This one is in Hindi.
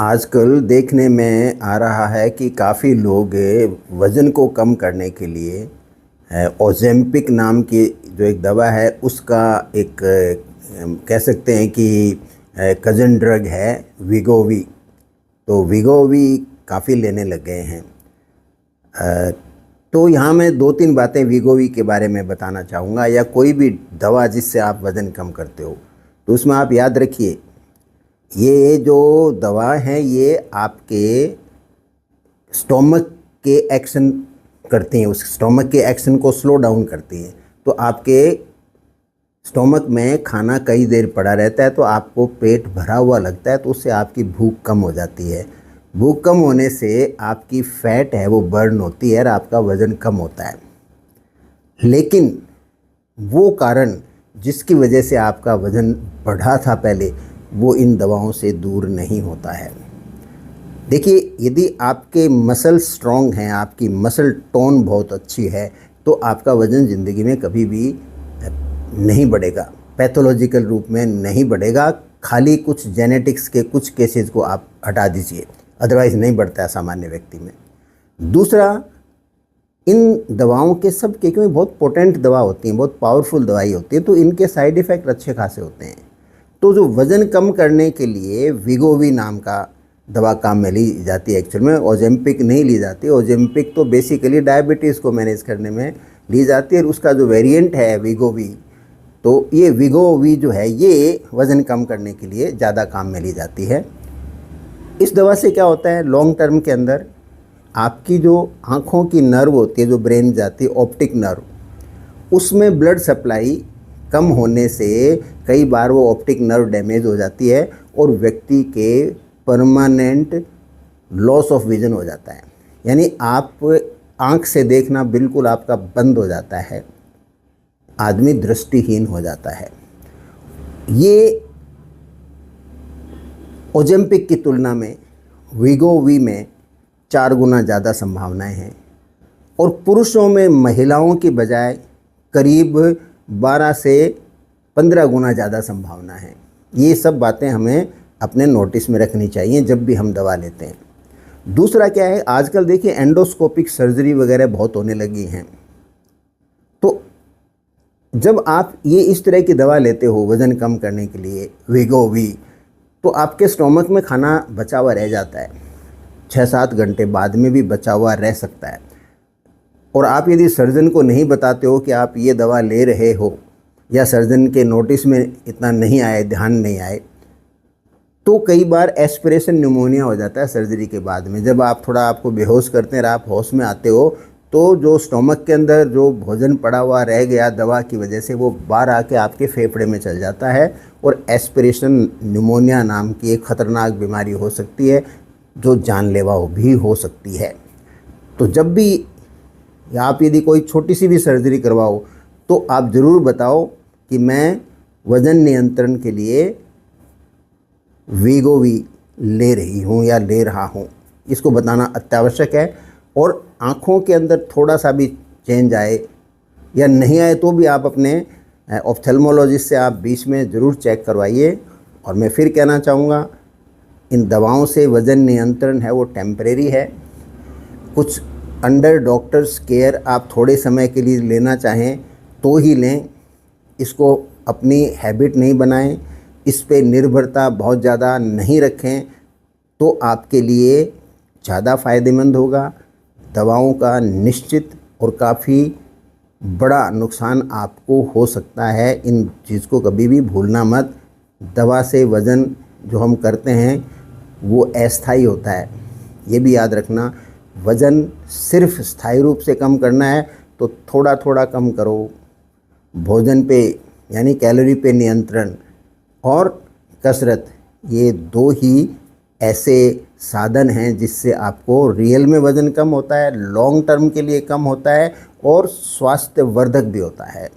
आजकल देखने में आ रहा है कि काफ़ी लोग वज़न को कम करने के लिए ओज़ेम्पिक नाम की जो एक दवा है उसका एक कह सकते हैं कि कज़न ड्रग है वीगोवी। तो वीगोवी काफ़ी लेने लग गए हैं। तो यहाँ मैं 2-3 बातें वीगोवी के बारे में बताना चाहूँगा, या कोई भी दवा जिससे आप वज़न कम करते हो तो उसमें आप याद रखिए, ये जो दवा है ये आपके स्टोमक के एक्शन करती हैं, उस स्टोमक के एक्शन को स्लो डाउन करती हैं। तो आपके स्टोमक में खाना कई देर पड़ा रहता है तो आपको पेट भरा हुआ लगता है, तो उससे आपकी भूख कम हो जाती है। भूख कम होने से आपकी फ़ैट है वो बर्न होती है और आपका वज़न कम होता है। लेकिन वो कारण जिसकी वजह से आपका वज़न बढ़ा था पहले, वो इन दवाओं से दूर नहीं होता है। देखिए, यदि आपके मसल स्ट्रॉन्ग हैं, आपकी मसल टोन बहुत अच्छी है, तो आपका वज़न ज़िंदगी में कभी भी नहीं बढ़ेगा, पैथोलॉजिकल रूप में नहीं बढ़ेगा। खाली कुछ जेनेटिक्स के कुछ केसेस को आप हटा दीजिए, अदरवाइज़ नहीं बढ़ता है सामान्य व्यक्ति में। दूसरा, इन दवाओं के सब के क्योंकि बहुत पोटेंट दवा होती हैं, बहुत पावरफुल दवाई होती है, तो इनके साइड इफ़ेक्ट अच्छे खासे होते हैं। तो जो वज़न कम करने के लिए वीगोवी नाम का दवा काम में ली जाती है, एक्चुअल में ओज़ेम्पिक नहीं ली जाती। ओज़ेम्पिक तो बेसिकली डायबिटीज़ को मैनेज करने में ली जाती है, और उसका जो वेरिएंट है वीगोवी, तो ये वीगोवी जो है ये वज़न कम करने के लिए ज़्यादा काम में ली जाती है। इस दवा से क्या होता है, लॉन्ग टर्म के अंदर आपकी जो आँखों की नर्व होती है, जो ब्रेन जाती है, ऑप्टिक नर्व, उसमें ब्लड सप्लाई कम होने से कई बार वो ऑप्टिक नर्व डैमेज हो जाती है और व्यक्ति के परमानेंट लॉस ऑफ विज़न हो जाता है। यानी आप आँख से देखना बिल्कुल आपका बंद हो जाता है, आदमी दृष्टिहीन हो जाता है। ये ओज़ेम्पिक की तुलना में वीगोवी में 4 गुना ज़्यादा संभावनाएं हैं, और पुरुषों में महिलाओं की बजाय करीब 12 से 15 गुना ज़्यादा संभावना है। ये सब बातें हमें अपने नोटिस में रखनी चाहिए जब भी हम दवा लेते हैं। दूसरा क्या है, आजकल देखिए एंडोस्कोपिक सर्जरी वगैरह बहुत होने लगी हैं। तो जब आप ये इस तरह की दवा लेते हो वज़न कम करने के लिए वीगोवी, तो आपके स्टोमक में खाना बचा हुआ रह जाता है, 6-7 घंटे बाद में भी बचा हुआ रह सकता है। और आप यदि सर्जन को नहीं बताते हो कि आप ये दवा ले रहे हो, या सर्जन के नोटिस में इतना नहीं आए, ध्यान नहीं आए, तो कई बार एस्पिरेशन न्यूमोनिया हो जाता है सर्जरी के बाद में। जब आप थोड़ा आपको बेहोश करते हैं और आप होश में आते हो, तो जो स्टोमक के अंदर जो भोजन पड़ा हुआ रह गया दवा की वजह से, वो बाहर आके आपके फेफड़े में चल जाता है, और एस्पिरेशन न्यूमोनिया नाम की एक ख़तरनाक बीमारी हो सकती है जो जानलेवा भी हो सकती है। तो जब भी आप यदि कोई छोटी सी भी सर्जरी करवाओ, तो आप ज़रूर बताओ कि मैं वज़न नियंत्रण के लिए वीगोवी ले रही हूँ या ले रहा हूँ। इसको बताना अत्यावश्यक है। और आँखों के अंदर थोड़ा सा भी चेंज आए या नहीं आए तो भी आप अपने ऑप्थेल्मोलॉजिस्ट से आप बीच में ज़रूर चेक करवाइए। और मैं फिर कहना चाहूँगा, इन दवाओं से वज़न नियंत्रण है वो टेम्परेरी है। कुछ अंडर डॉक्टर्स केयर आप थोड़े समय के लिए लेना चाहें तो ही लें, इसको अपनी हैबिट नहीं बनाएं, इस पे निर्भरता बहुत ज़्यादा नहीं रखें, तो आपके लिए ज़्यादा फ़ायदेमंद होगा। दवाओं का निश्चित और काफ़ी बड़ा नुकसान आपको हो सकता है। इन चीज़ को कभी भी भूलना मत। दवा से वज़न जो हम करते हैं वो अस्थायी होता है, ये भी याद रखना। वज़न सिर्फ स्थायी रूप से कम करना है तो थोड़ा थोड़ा कम करो। भोजन पे यानी कैलोरी पे नियंत्रण और कसरत, ये 2 ही ऐसे साधन हैं जिससे आपको रियल में वज़न कम होता है, लॉन्ग टर्म के लिए कम होता है और स्वास्थ्यवर्धक भी होता है।